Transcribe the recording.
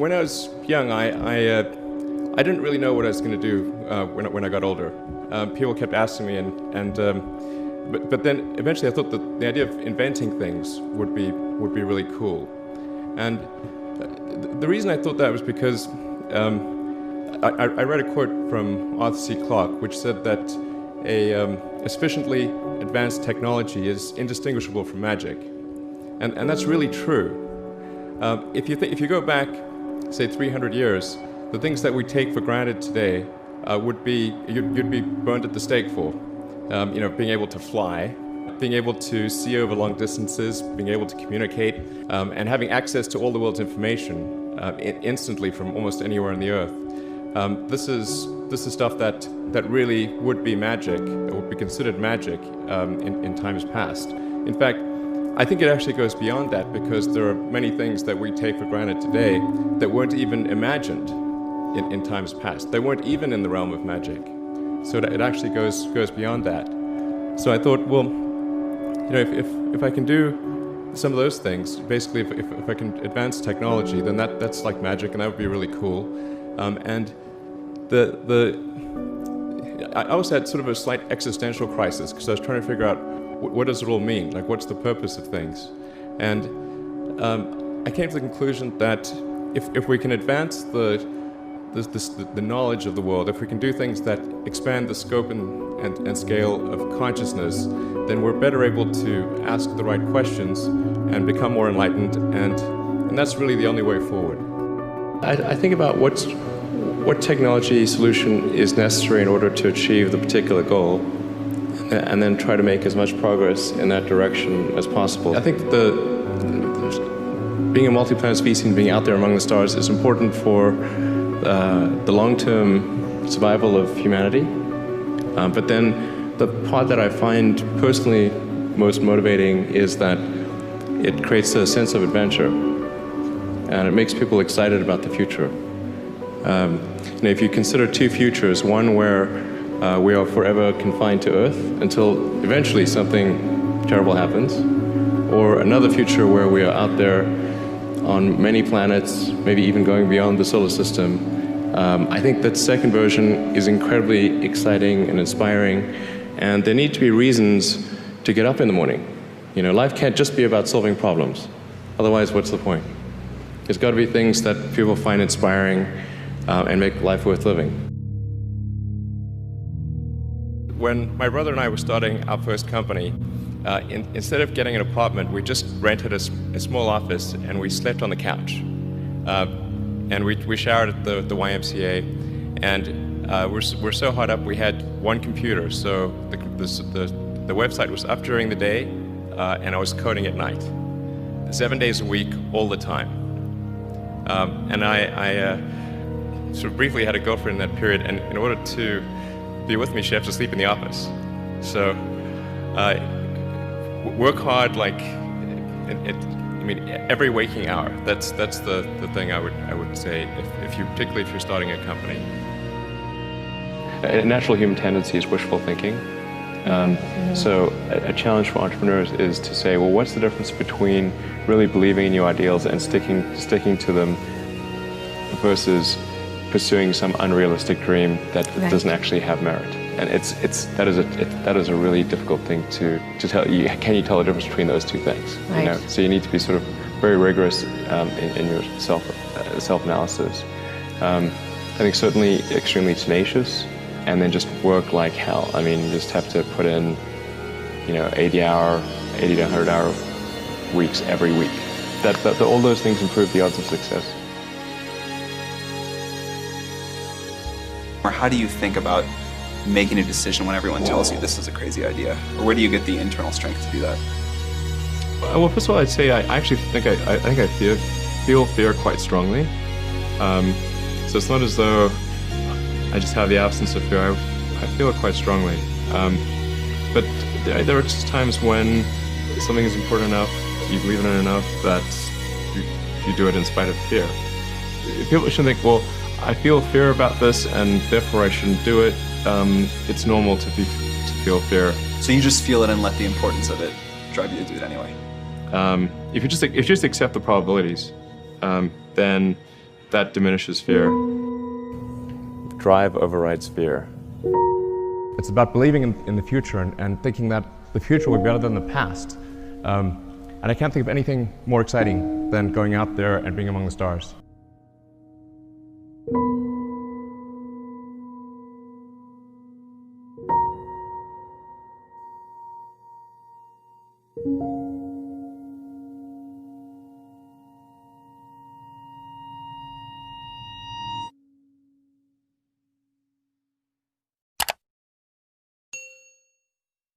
When I was young, I didn't really know what I was going to do when I got older. People kept asking me, but then eventually I thought that the idea of inventing things would be really cool. And the reason I thought that was because I read a quote from Arthur C. Clarke, which said that a sufficiently advanced technology is indistinguishable from magic, and that's really true. If you go back, say 300 years, the things that we take for granted today you'd be burned at the stake for. Being able to fly, being able to see over long distances, being able to communicate, and having access to all the world's information instantly from almost anywhere on the earth. This is stuff that really would be magic, or would be considered magic in times past. In fact, I think it actually goes beyond that, because there are many things that we take for granted today that weren't even imagined in times past. They weren't even in the realm of magic. So it actually goes beyond that. So I thought, well, if I can do some of those things, basically if I can advance technology, then that's like magic, and that would be really cool. And I also had sort of a slight existential crisis, because I was trying to figure out what does it all mean? Like, what's the purpose of things? And I came to the conclusion that if we can advance the knowledge of the world, if we can do things that expand the scope and scale of consciousness, then we're better able to ask the right questions and become more enlightened, and that's really the only way forward. I think about what technology solution is necessary in order to achieve the particular goal, and then try to make as much progress in that direction as possible. I think being a multi-planet species and being out there among the stars is important for the long-term survival of humanity. But then the part that I find personally most motivating is that it creates a sense of adventure, and it makes people excited about the future. If you consider two futures, one where we are forever confined to Earth until eventually something terrible happens, or another future where we are out there on many planets, maybe even going beyond the solar system. I think that second version is incredibly exciting and inspiring, and there need to be reasons to get up in the morning. Life can't just be about solving problems. Otherwise, what's the point? There's got to be things that people find inspiring and make life worth living. When my brother and I were starting our first company, instead of getting an apartment, we just rented a small office, and we slept on the couch. And we showered at the YMCA, and we're so hot up we had one computer, so the website was up during the day, and I was coding at night, 7 days a week, all the time. And I sort of briefly had a girlfriend in that period, and in order to be with me, she had to sleep in the office. So work hard, like every waking hour. That's the thing I would say, particularly if you're starting a company. A natural human tendency is wishful thinking. So a challenge for entrepreneurs is to say, well, what's the difference between really believing in your ideals and sticking to them versus pursuing some unrealistic dream that doesn't actually have merit? And that is a really difficult thing to tell you. Can you tell the difference between those two things? Right. So you need to be sort of very rigorous in your self-analysis. I think certainly extremely tenacious, and then just work like hell. You just have to put in 80 to 100-hour weeks every week. All those things improve the odds of success. Or how do you think about making a decision when everyone tells you this is a crazy idea? Or where do you get the internal strength to do that? Well, first of all, I'd say I actually think I feel fear quite strongly. So it's not as though I just have the absence of fear. I feel it quite strongly. But there are just times when something is important enough, you believe in it enough, that you do it in spite of fear. People shouldn't think, well, I feel fear about this, and therefore I shouldn't do it. It's normal to feel fear. So you just feel it and let the importance of it drive you to do it anyway? If you just accept the probabilities, then That diminishes fear. Drive overrides fear. It's about believing in the future and thinking that the future will be better than the past. And I can't think of anything more exciting than going out there and being among the stars.